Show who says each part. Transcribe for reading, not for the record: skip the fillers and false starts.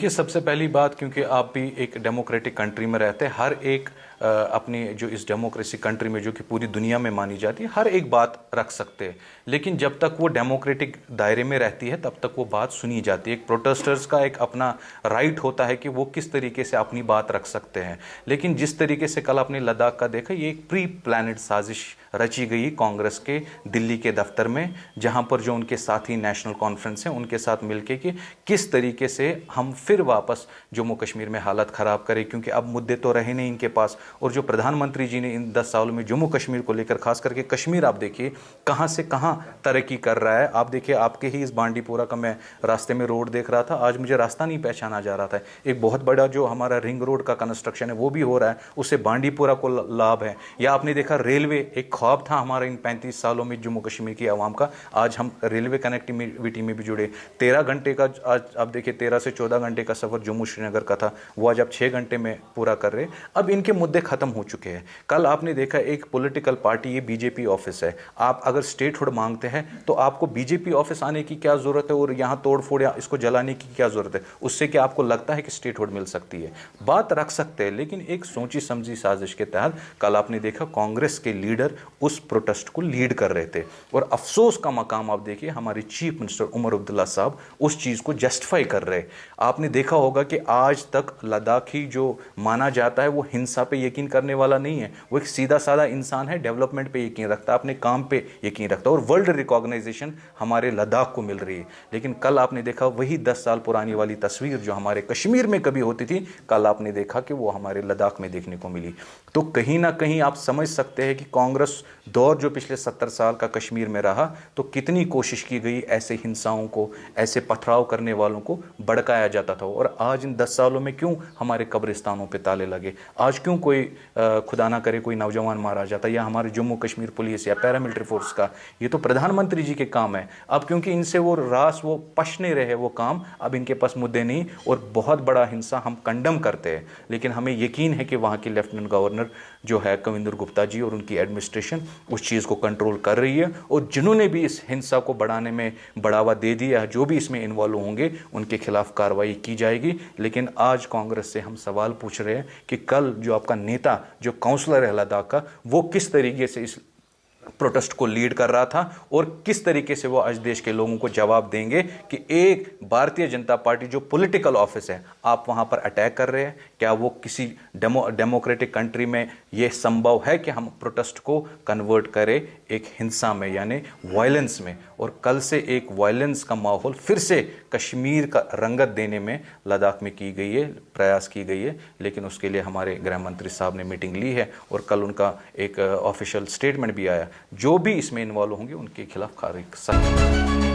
Speaker 1: देखिए, सबसे पहली बात, क्योंकि आप भी एक डेमोक्रेटिक कंट्री में रहते हैं, हर एक अपनी जो इस डेमोक्रेसी कंट्री में जो कि पूरी दुनिया में मानी जाती है, हर एक बात रख सकते हैं। लेकिन जब तक वो डेमोक्रेटिक दायरे में रहती है तब तक वो बात सुनी जाती है। एक प्रोटेस्टर्स का एक अपना राइट होता है कि वो किस तरीके से अपनी बात रख सकते हैं। लेकिन जिस तरीके से कल आपने लद्दाख का देखा, ये एक प्री प्लानिड साजिश रची गई कांग्रेस के दिल्ली के दफ्तर में, जहां पर जो उनके साथी नेशनल कॉन्फ्रेंस हैं उनके साथ मिलके कि किस तरीके से हम फिर वापस जम्मू कश्मीर में हालत ख़राब करें, क्योंकि अब मुद्दे तो रहे नहीं इनके पास। और जो प्रधानमंत्री जी ने इन 10 सालों में जम्मू कश्मीर को लेकर, खास करके कश्मीर, आप देखिए कहाँ से कहाँ तरक्की कर रहा है। आप देखिए, आपके ही इस बांडीपुरा का मैं रास्ते में रोड देख रहा था, आज मुझे रास्ता नहीं पहचाना जा रहा था। एक बहुत बड़ा जो हमारा रिंग रोड का कंस्ट्रक्शन है वो भी हो रहा है, उससे बांडीपुरा को लाभ है। या आपने देखा रेलवे, एक ख्वाब था हमारा इन 35 सालों में जम्मू कश्मीर की आवाम का, आज हम रेलवे कनेक्टिविटी में भी जुड़े। 13 घंटे का, आज आप देखिए 13 से 14 घंटे का सफ़र जम्मू श्रीनगर का था, वो आज आप 6 घंटे में पूरा कर रहे हैं। अब इनके मुद्दे ख़त्म हो चुके हैं। कल आपने देखा एक पॉलिटिकल पार्टी, ये बीजेपी ऑफिस है, आप अगर स्टेटहुड मांगते हैं तो आपको बीजेपी ऑफिस आने की क्या ज़रूरत है और यहाँ तोड़फोड़ या इसको जलाने की क्या ज़रूरत है? उससे क्या आपको लगता है कि स्टेटहुड मिल सकती है? बात रख सकते हैं, लेकिन एक सोची समझी साजिश के तहत कल आपने देखा कांग्रेस के लीडर उस प्रोटेस्ट को लीड कर रहे थे। और अफसोस का मकाम आप देखिए, हमारे चीफ मिनिस्टर उमर अब्दुल्ला साहब उस चीज़ को जस्टिफाई कर रहे। आपने देखा होगा कि आज तक लद्दाखी जो माना जाता है वो हिंसा पे यकीन करने वाला नहीं है, वो एक सीधा साधा इंसान है, डेवलपमेंट पे यकीन रखता है, अपने काम पे यकीन रखता है, और वर्ल्ड रिकॉग्नाइजेशन हमारे लद्दाख को मिल रही है। लेकिन कल आपने देखा वही 10 साल पुरानी वाली तस्वीर जो हमारे कश्मीर में कभी होती थी, कल आपने देखा कि वो हमारे लद्दाख में देखने को मिली। तो कहीं ना कहीं आप समझ सकते हैं कि कांग्रेस दौर जो पिछले 70 साल का कश्मीर में रहा, तो कितनी कोशिश की गई ऐसे हिंसाओं को, ऐसे पथराव करने वालों को भड़काया जाता था। और आज इन 10 सालों में क्यों हमारे कब्रिस्तानों पे ताले लगे? आज क्यों कोई खुदा ना करे कोई नौजवान मारा जाता, या हमारे जम्मू कश्मीर पुलिस या पैरामिलिट्री फोर्स का? ये तो प्रधानमंत्री जी के काम है। अब क्योंकि इनसे वो रास वो पश नहीं रहे वो काम, अब इनके पास मुद्दे नहीं, और बहुत बड़ा हिंसा हम कंडम करते हैं। लेकिन हमें यकीन है कि वहाँ की लेफ्टिनेंट गवर्नर जो है कविंदर गुप्ता जी और उनकी एडमिनिस्ट्रेशन उस चीज़ को कंट्रोल कर रही है, और जिन्होंने भी इस हिंसा को बढ़ाने में बढ़ावा दे दिया, जो भी इसमें इन्वॉल्व होंगे, उनके खिलाफ कार्रवाई की जाएगी। लेकिन आज कांग्रेस से हम सवाल पूछ रहे हैं कि कल जो आपका नेता, जो काउंसलर है लद्दाख का, वो किस तरीके से इस प्रोटेस्ट को लीड कर रहा था, और किस तरीके से वो आज देश के लोगों को जवाब देंगे कि एक भारतीय जनता पार्टी जो पॉलिटिकल ऑफिस है, आप वहां पर अटैक कर रहे हैं। क्या वो किसी डेमोक्रेटिक कंट्री में ये संभव है कि हम प्रोटेस्ट को कन्वर्ट करें एक हिंसा में, यानी वायलेंस में? और कल से एक वायलेंस का माहौल फिर से कश्मीर का रंगत देने में लद्दाख में की गई है, प्रयास की गई है। लेकिन उसके लिए हमारे गृह मंत्री साहब ने मीटिंग ली है, और कल उनका एक ऑफिशियल स्टेटमेंट भी आया। जो भी इसमें इन्वॉल्व होंगे उनके खिलाफ कार्रवाई सख्त